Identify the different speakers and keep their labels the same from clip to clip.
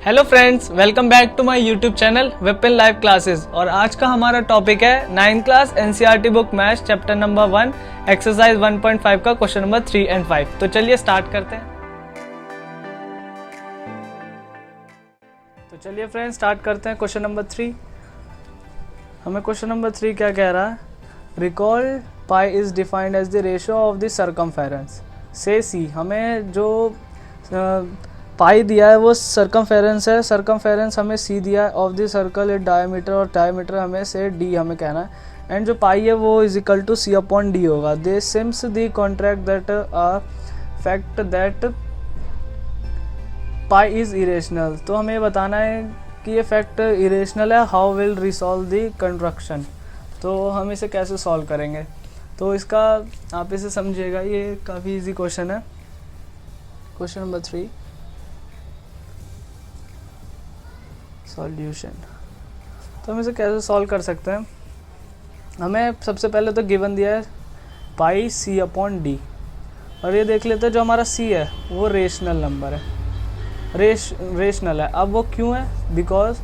Speaker 1: Hello friends, welcome back to my YouTube channel Vipin live classes. और आज का हमारा टॉपिक है 9th class NCERT book maths chapter number 1 exercise 1.5 का question number 3 and 5। तो चलिए स्टार्ट करते हैं। तो चलिए फ्रेंड्स स्टार्ट करते हैं क्वेश्चन नंबर 3। हमें क्वेश्चन नंबर 3 क्या कह रहा है? Recall pi is defined as the ratio of the circumference से सी। हमें जो पाई दिया है वो सर्कमफेरेंस है, सर्कमफेरेंस हमें सी दिया है of the circle it diameter, और डायमीटर हमें से डी हमें कहना है, एंड जो पाई है वो is equal to C upon D होगा। They seems the contract that fact that pi is irrational. तो हमें बताना है कि ये फैक्ट इरेशनल है। How will resolve the construction. तो हम इसे कैसे सॉल्व करेंगे? तो इसका आप इसे समझिएगा, ये काफ़ी इजी क्वेश्चन है। Question number 3 solution. तो हम इसे कैसे सॉल्व कर सकते हैं? हमें सबसे पहले तो गिवन दिया है पाई सी अपॉन डी, और ये देख लेते हैं जो हमारा सी है वो रेशनल नंबर है, रेशनल है। अब वो क्यों है? Because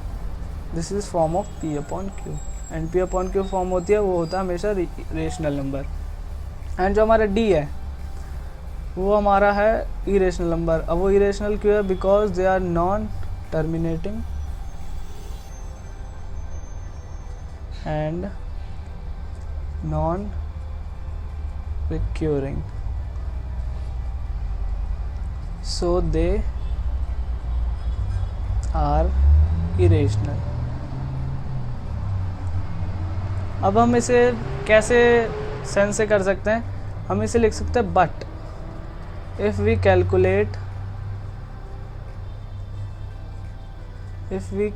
Speaker 1: this is form of P upon Q, and P upon Q form होती है वो होता है हमेशा रेशनल नंबर। एंड जो हमारा डी है वो हमारा है इरेशनल नंबर। अब वो इरेशनल क्यों है? Because they are non terminating and non-recurring, so they are irrational। अब हम इसे कैसे सेंस से कर सकते हैं? हम इसे लिख सकते हैं but if we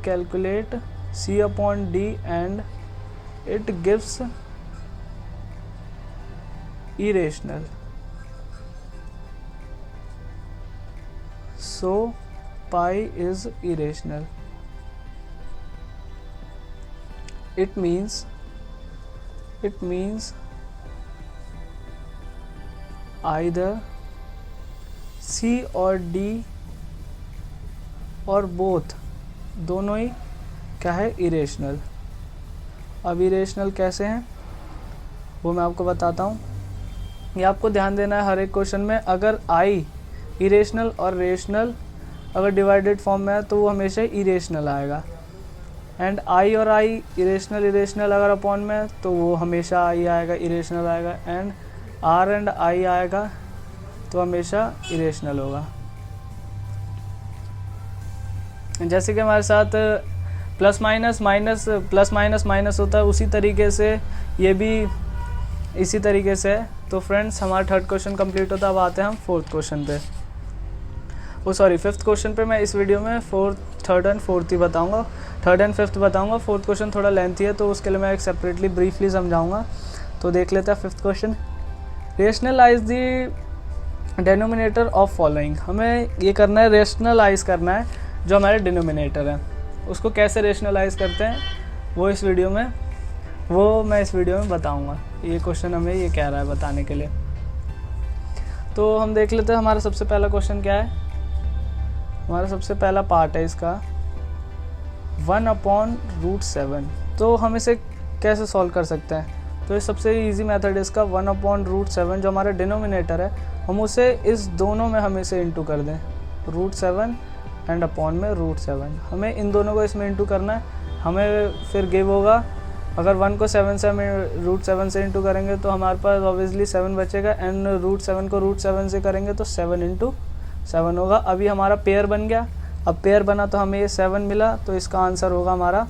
Speaker 1: calculate C upon D and it gives irrational, so pi is irrational. It means either C और D और both दोनों ही क्या है? इरेशनल। अब इरेशनल कैसे हैं वो मैं आपको बताता हूँ। ये आपको ध्यान देना है हर एक क्वेश्चन में। अगर आई इरेशनल और रेशनल अगर डिवाइडेड फॉर्म में है तो वो हमेशा इरेशनल आएगा, एंड आई और आई इरेशनल अगर अपॉन में है तो वो हमेशा आई आएगा, इरेशनल आएगा, एंड आर एंड आई आएगा तो हमेशा इरेशनल होगा। जैसे कि हमारे साथ प्लस माइनस माइनस होता है, उसी तरीके से ये भी इसी तरीके से है। तो फ्रेंड्स हमारा थर्ड क्वेश्चन कंप्लीट होता है। अब आते हैं हम फोर्थ क्वेश्चन पे, फिफ्थ क्वेश्चन पे। मैं इस वीडियो में थर्ड एंड फोर्थ ही बताऊंगा, थर्ड एंड फिफ्थ बताऊंगा। फोर्थ क्वेश्चन थोड़ा लेंथी है तो उसके लिए मैं एक सेपरेटली ब्रीफली समझाऊंगा। तो देख लेते हैं fifth question. Rationalise the denominator of following. हमें ये करना है, रेशनलाइज करना है जो हमारे डिनोमिनेटर है। उसको कैसे रेशनलाइज करते हैं मैं इस वीडियो में बताऊंगा। ये क्वेश्चन हमें ये कह रहा है बताने के लिए। तो हम देख लेते हैं हमारा सबसे पहला क्वेश्चन क्या है। हमारा सबसे पहला पार्ट है इसका 1/√7। तो हम इसे कैसे सॉल्व कर सकते हैं? तो ये सबसे इजी मेथड है इसका। 1/√7 जो हमारा डिनोमिनेटर है हम उसे इस दोनों में हम इसे इंटू कर दें, √7 एंड अपॉन में √7। हमें इन दोनों को इसमें इंटू करना है। हमें फिर गिव होगा, अगर 1 को 7 से हमें √7 से इंटू करेंगे तो हमारे पास ऑब्वियसली 7 बचेगा, एंड √7 को √7 से करेंगे तो 7 × 7 होगा। अभी हमारा पेयर बन गया। अब पेयर बना तो हमें ये 7 मिला, तो इसका आंसर होगा हमारा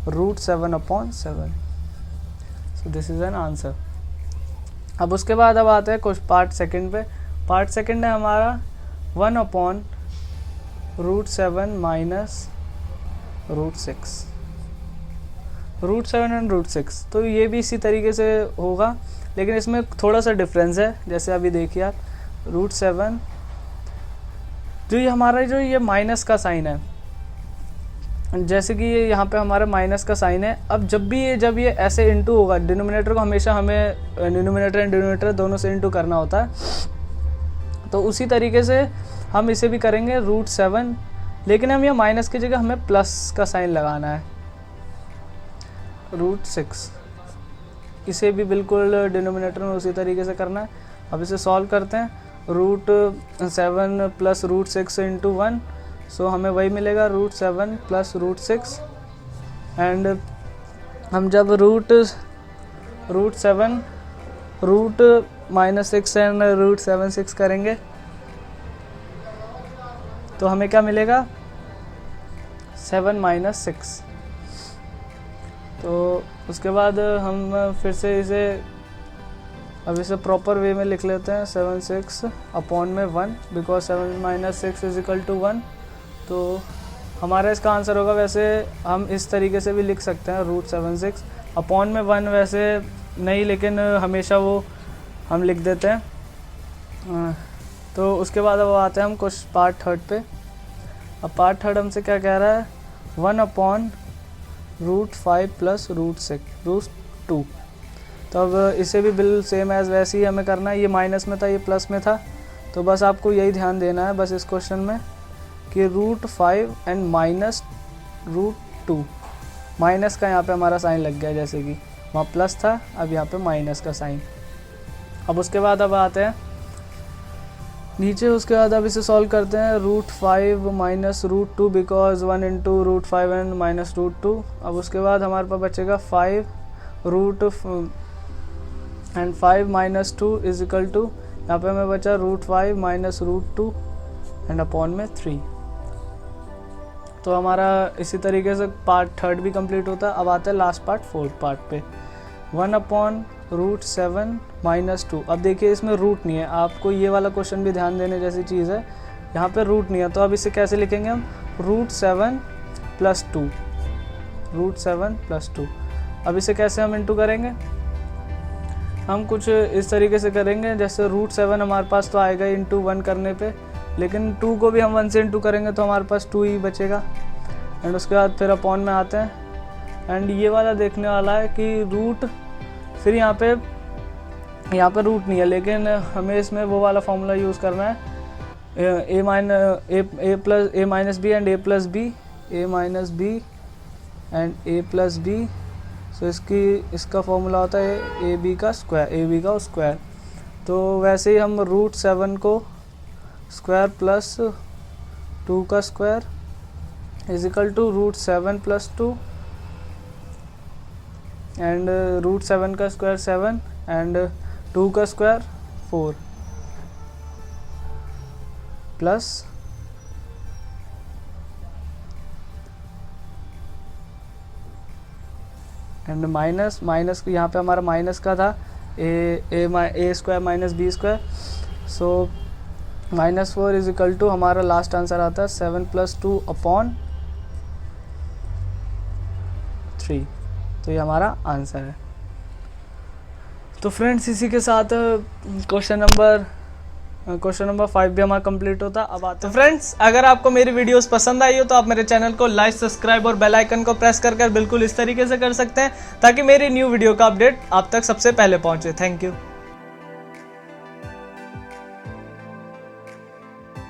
Speaker 1: √7/7। So this is an answer. अब उसके बाद अब आते हैं कुछ पार्ट सेकंड पे। पार्ट सेकंड है हमारा 1/√7 माइनस √6, √7 एंड √6। तो ये भी इसी तरीके से होगा, लेकिन इसमें थोड़ा सा डिफरेंस है। जैसे अभी देखिए आप, √7 जो ये हमारा जो ये माइनस का साइन है, जैसे कि ये यहाँ पे हमारा माइनस का साइन है। अब जब ये ऐसे इंटू होगा, डिनोमिनेटर को हमेशा हमें डिनोमिनेटर एंड डिनोमिनेटर दोनों से इंटू करना होता है। तो उसी तरीके से हम इसे भी करेंगे, √7 लेकिन हम ये माइनस की जगह हमें प्लस का साइन लगाना है। √6 इसे भी बिल्कुल डिनोमिनेटर में उसी तरीके से करना है। अब इसे सॉल्व करते हैं। √7 प्लस √6 इंटू 1, सो हमें वही मिलेगा √7 प्लस √6। एंड हम जब √7 √-6 एंड √7 करेंगे तो हमें क्या मिलेगा 7 - 6। तो उसके बाद हम फिर से इसे प्रॉपर वे में लिख लेते हैं। 7/6 अपॉन में 1, बिकॉज 7 - 6 = 1। तो हमारा इसका आंसर होगा, वैसे हम इस तरीके से भी लिख सकते हैं √7/6 अपॉन में 1, वैसे नहीं लेकिन हमेशा वो हम लिख देते हैं। तो उसके बाद अब आते हैं हम कुछ पार्ट थर्ड पे। अब पार्ट थर्ड हमसे क्या कह रहा है, 1/√5 प्लस √2। तो अब इसे भी बिल सेम एज वैसे ही हमें करना है। ये माइनस में था, ये प्लस में था, तो बस आपको यही ध्यान देना है बस इस क्वेश्चन में कि √5 एंड -√2, माइनस का यहाँ पे हमारा साइन लग गया, जैसे कि वहाँ प्लस था, अब यहाँ पे माइनस का साइन। अब उसके बाद अब आते हैं नीचे। उसके बाद अब इसे सॉल्व करते हैं। √5 - √2 बिकॉज 1 इंटू √5 एंड -√2। अब उसके बाद हमारे पास बचेगा 5 एंड 5 - 2 इज इक्वल टू, यहाँ पे हमें बचा √5 - √2 एंड अपॉन में 3। तो हमारा इसी तरीके से पार्ट थर्ड भी कंप्लीट होता है। अब आते हैं लास्ट पार्ट, फोर्थ पार्ट पे। 1/√7 - 2। अब देखिए इसमें रूट नहीं है, आपको ये वाला क्वेश्चन भी ध्यान देने जैसी चीज़ है, यहाँ पे रूट नहीं है। तो अब इसे कैसे लिखेंगे हम, √7 + 2, √7 + 2। अब इसे कैसे हम इंटू करेंगे, हम कुछ इस तरीके से करेंगे, जैसे √7 हमारे पास तो आएगा इंटू 1 करने पे, लेकिन 2 को भी हम 1 से इंटू करेंगे तो हमारे पास 2 ही बचेगा। एंड उसके बाद फिर अपॉन में आते हैं। एंड ये वाला देखने वाला है कि रूट, फिर यहाँ पे रूट नहीं है, लेकिन हमें इसमें वो वाला फॉर्मूला यूज़ करना है, a - b and a + b and a + b। सो इसका फॉर्मूला होता है ab का स्क्वायर। तो वैसे ही हम √7 को स्क्वायर प्लस 2 का square is equal to √7 + 2 and √7 का स्क्वायर 7 एंड 2 का स्क्वायर 4 प्लस एंड माइनस यहाँ पे हमारा माइनस का था a² - b²। So -4 is equal to, हमारा लास्ट आंसर आता है 7 + 2 अपॉन 3। तो ये हमारा आंसर है। तो फ्रेंड्स इसी के साथ क्वेश्चन नंबर 5 भी हमारा कंप्लीट होता। अब आते हैं फ्रेंड्स, अगर आपको मेरी वीडियोस पसंद आई हो तो आप मेरे चैनल को लाइक, सब्सक्राइब और बेल आइकन को प्रेस कर बिल्कुल इस तरीके से कर सकते हैं, ताकि मेरी न्यू वीडियो का अपडेट आप तक सबसे पहले पहुंचे। Thank you.